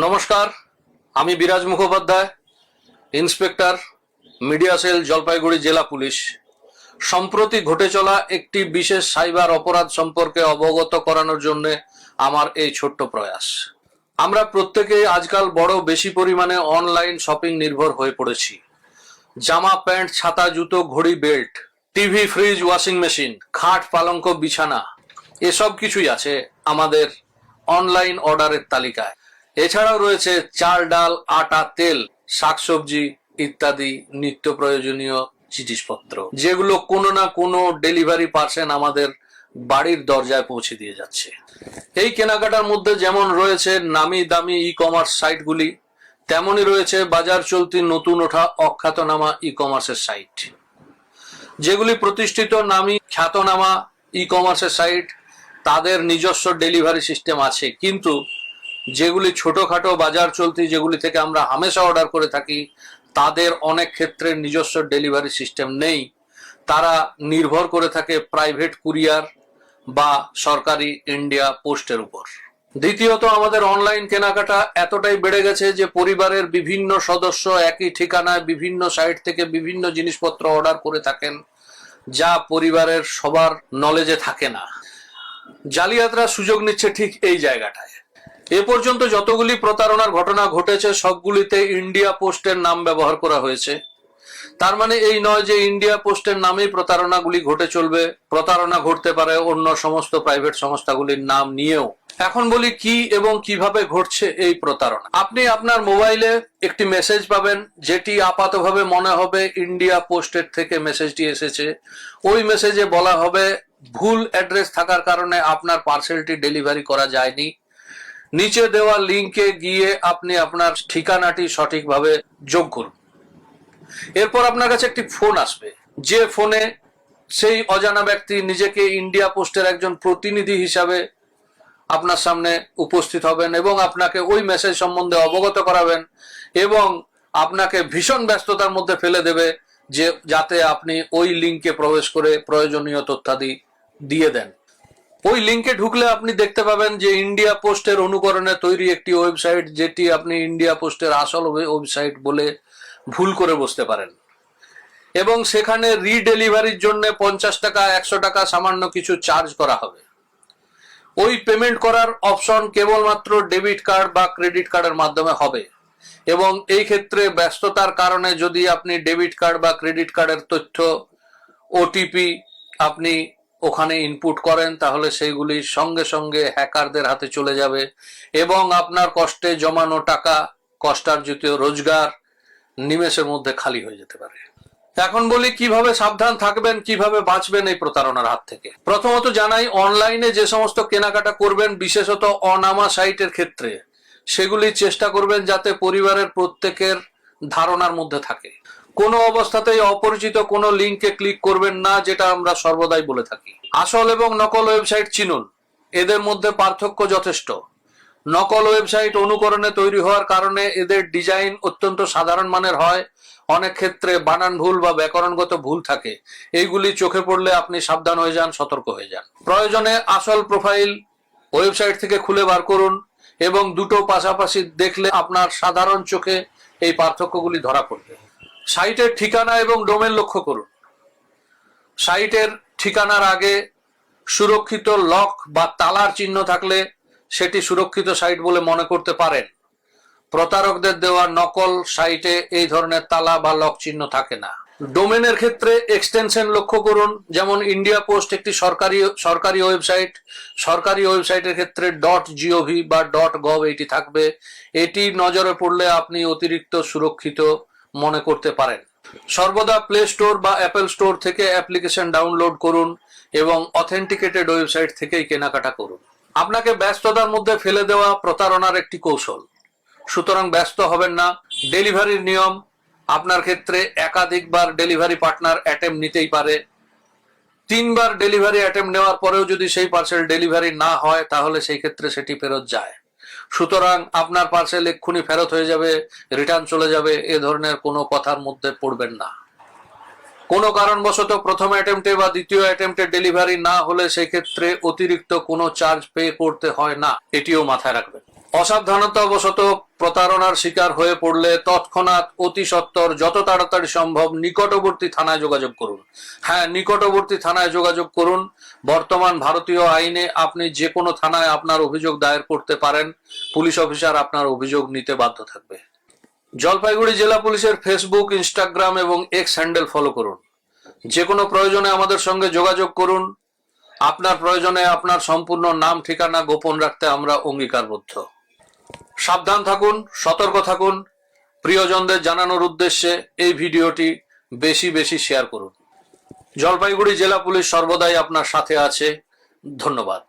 নমস্কার, আমি বিরাজ Mukhopadhyay, inspector, media cell, Jalpaiguri জেলা পুলিশ। সম্প্রতি ঘটে চলা একটি বিশেষ সাইবার অপরাধ সম্পর্কে অবগত করানোর জন্য আমার এই ছোট্ট প্রয়াস। আমরা প্রত্যেকেই আজকাল বড় বেশি পরিমাণে অনলাইন শপিং নির্ভর হয়ে পড়েছি। জামা, প্যান্ট, ছাতা, জুতো, ঘড়ি, belt, TV, fridge, washing machine, খাট, পালঙ্ক, বিছানা, এসব কিছুই আছে আমাদের অনলাইন অর্ডারের তালিকায়। এছাড়াও রয়েছে চাল, ডাল, আটা, তেল, শাকসবজি ইত্যাদি নিত্য প্রয়োজনীয় জিনিসপত্র, যেগুলো কোনো না কোনো ডেলিভারি পার্সন আমাদের বাড়ির দরজায় পৌঁছে দিয়ে যাচ্ছে। এই কেনাকাটার মধ্যে যেমন রয়েছে নামি দামি ই কমার্স সাইটগুলি, তেমনই রয়েছে বাজার চলতি নতুন ওঠা অখ্যাতনামা ই কমার্সের সাইট, যেগুলি প্রতিষ্ঠিত নামি খ্যাতনামা ই কমার্সের সাইট। তাদের নিজস্ব ডেলিভারি সিস্টেম আছে, কিন্তু যেগুলি ছোটখাটো বাজার চলতি, যেগুলি থেকে আমরা হামেশা অর্ডার করে থাকি, তাদের অনেক ক্ষেত্রে নিজস্ব ডেলিভারি সিস্টেম নেই। তারা নির্ভর করে থাকে প্রাইভেট কুরিয়ার বা সরকারি ইন্ডিয়া পোস্টের উপর। দ্বিতীয়ত, আমাদের অনলাইন কেনাকাটা এতটাই বেড়ে গেছে যে পরিবারের বিভিন্ন সদস্য একই ঠিকানায় বিভিন্ন সাইট থেকে বিভিন্ন জিনিসপত্র অর্ডার করে থাকেন, যা পরিবারের সবার নলেজে থাকে না। জালিয়াতরা সুযোগ নিচ্ছে ঠিক এই জায়গাটায়। এ পর্যন্ত যতগুলি প্রতারণার ঘটনা ঘটেছে, সবগুলিতে ইন্ডিয়া পোস্টের নাম ব্যবহার করা হয়েছে। তার মানে এই নয় যে ইন্ডিয়া পোস্টের নামেই প্রতারণাগুলি ঘটে চলবে। প্রতারণা ঘটতে পারে অন্য সমস্ত প্রাইভেট সংস্থাগুলির নাম নিয়েও। এখন বলি কি এবং কিভাবে ঘটছে এই প্রতারণা। আপনি আপনার মোবাইলে একটি মেসেজ পাবেন, যেটি আপাতভাবে মনে হবে ইন্ডিয়া পোস্টের থেকে মেসেজটি এসেছে। ওই মেসেজে বলা হবে ভুল অ্যাড্রেস থাকার কারণে আপনার পার্সেলটি ডেলিভারি করা যায়নি। নিচে দেওয়া লিঙ্কে গিয়ে আপনি আপনার ঠিকানাটি সঠিকভাবে যোগ করুন। এরপর আপনার কাছে একটি ফোন আসবে, যে ফোনে সেই অজানা ব্যক্তি নিজেকে ইন্ডিয়া পোস্টের একজন প্রতিনিধি হিসাবে আপনার সামনে উপস্থিত হবেন এবং আপনাকে ওই মেসেজ সম্বন্ধে অবগত করাবেন এবং আপনাকে ভীষণ ব্যস্ততার মধ্যে ফেলে দেবে, যে যাতে আপনি ওই লিঙ্কে প্রবেশ করে প্রয়োজনীয় তথ্যাদি দিয়ে দেন। ওই লিঙ্কে ঢুকলে আপনি দেখতে পাবেন যে ইন্ডিয়া পোস্টের অনুকরণে তৈরি একটি ওয়েবসাইট, যেটি আপনি ইন্ডিয়া পোস্টের আসল ওয়েবসাইট বলে ভুল করে বসতে পারেন। এবং সেখানে রিডেলিভারির জন্য 50 টাকা, 100 টাকা সামান্য কিছু চার্জ করা হবে। ওই পেমেন্ট করার অপশন কেবলমাত্র ডেবিট কার্ড বা ক্রেডিট কার্ডের মাধ্যমে হবে। এবং এই ক্ষেত্রে ব্যস্ততার কারণে যদি আপনি ডেবিট কার্ড বা ক্রেডিট কার্ডের তথ্য, ওটিপি আপনি ওখানে ইনপুট করেন, তাহলে সেইগুলি সঙ্গে সঙ্গে হ্যাকারদের হাতে চলে যাবে এবং আপনার কষ্টে জমানো টাকা, কষ্টার্জিত রোজগার নিমেষের মধ্যে খালি হয়ে যেতে পারে। এখন বলি কিভাবে সাবধান থাকবেন, কিভাবে বাঁচবেন এই প্রতারণার হাত থেকে। প্রথমত জানাই, অনলাইনে যে সমস্ত কেনাকাটা করবেন, বিশেষত অনামা সাইটের ক্ষেত্রে, সেগুলি চেষ্টা করবেন যাতে পরিবারের প্রত্যেকের ধারণার মধ্যে থাকে। কোনো অবস্থাতেই অপরিচিত কোনো লিঙ্কে ক্লিক করবেন না, যেটা আমরা সর্বদাই বলে থাকি। আসল এবং নকল ওয়েবসাইট চিনুন, এদের মধ্যে পার্থক্য যথেষ্ট। নকল ওয়েবসাইট অনুকরণে তৈরি হওয়ার কারণে এদের ডিজাইন অত্যন্ত সাধারণ মানের হয়। অনেক ক্ষেত্রে বানান ভুল বা ব্যাকরণগত ভুল থাকে। এইগুলি চোখে পড়লে আপনি সাবধান হয়ে যান, সতর্ক হয়ে যান। প্রয়োজনে আসল প্রোফাইল ওয়েবসাইট থেকে খুলে বার করুন এবং দুটো পাশাপাশি দেখলে আপনার সাধারণ চোখে এই পার্থক্যগুলি ধরা পড়বে। সাইটের ঠিকানা এবং ডোমেন লক্ষ্য করুন। সাইটের ঠিকানার আগে সুরক্ষিত লক বা তালার চিহ্ন থাকলে সেটি সুরক্ষিত সাইট বলে মনে করতে পারেন। প্রতারকদের দেওয়া নকল সাইটে এই ধরনের তালা বা লক চিহ্ন থাকে না। ডোমেনের ক্ষেত্রে এক্সটেনশন লক্ষ্য করুন। যেমন ইন্ডিয়া পোস্ট একটি সরকারি ওয়েবসাইট। সরকারি ওয়েবসাইটের ক্ষেত্রে .gov বা .gov এটি থাকবে। এটি নজরে পড়লে আপনি অতিরিক্ত সুরক্ষিত মনে করতে পারেন। সর্বদা প্লে স্টোর বা অ্যাপেল স্টোর থেকে অ্যাপ্লিকেশন ডাউনলোড করুন এবং অথেন্টিকেটেড ওয়েবসাইট থেকেই কেনাকাটা করুন। আপনাকে ব্যস্ততার মধ্যে ফেলে দেওয়া প্রতারণার একটি কৌশল, সুতরাং ব্যস্ত হবেন না। ডেলিভারির নিয়ম, আপনার ক্ষেত্রে একাধিকবার ডেলিভারি পার্টনার অ্যাটেম্প নিতেই পারে। 3 বার ডেলিভারি অ্যাটেম্প নেওয়ার পরেও যদি সেই পার্সেল ডেলিভারি না হয়, তাহলে সেই ক্ষেত্রে সেটি ফেরত যায়। সুতরাং আপনার পার্সেল এক্ষুনি ফেরত হয়ে যাবে, রিটার্ন চলে যাবে, এ ধরনের কোনো কথার মধ্যে পড়বেন না। কোনো কারণবশত প্রথম অ্যাটেম্পটে বা দ্বিতীয় অ্যাটেম্পটে ডেলিভারি না হলে সেই ক্ষেত্রে অতিরিক্ত কোনো চার্জ পে করতে হয় না, এটিও মাথায় রাখবেন। অসাবধানতাবশত প্রতারণার শিকার হয়ে পড়লে তৎক্ষণাৎ অতি সত্বর যত তাড়াতাড়ি সম্ভব নিকটবর্তী থানায় যোগাযোগ করুন। হ্যাঁ, নিকটবর্তী থানায় যোগাযোগ করুন। বর্তমান ভারতীয় আইনে আপনি যে কোনো থানায় আপনার অভিযোগ দায়ের করতে পারেন। পুলিশ অফিসার আপনার অভিযোগ নিতে বাধ্য থাকবে। জলপাইগুড়ি জেলা পুলিশের ফেসবুক, ইনস্টাগ্রাম এবং এক্স হ্যান্ডেল ফলো করুন। যে কোনো প্রয়োজনে আমাদের সঙ্গে যোগাযোগ করুন। আপনার প্রয়োজনে আপনার সম্পূর্ণ নাম ঠিকানা গোপন রাখতে আমরা অঙ্গীকারবদ্ধ। সাবধান থাকুন, সতর্ক থাকুন। প্রিয়জনদের জানানোর উদ্দেশ্যে এই ভিডিওটি বেশি বেশি শেয়ার করুন। জলপাইগুড়ি জেলা পুলিশ সর্বদাই আপনার সাথে আছে। ধন্যবাদ।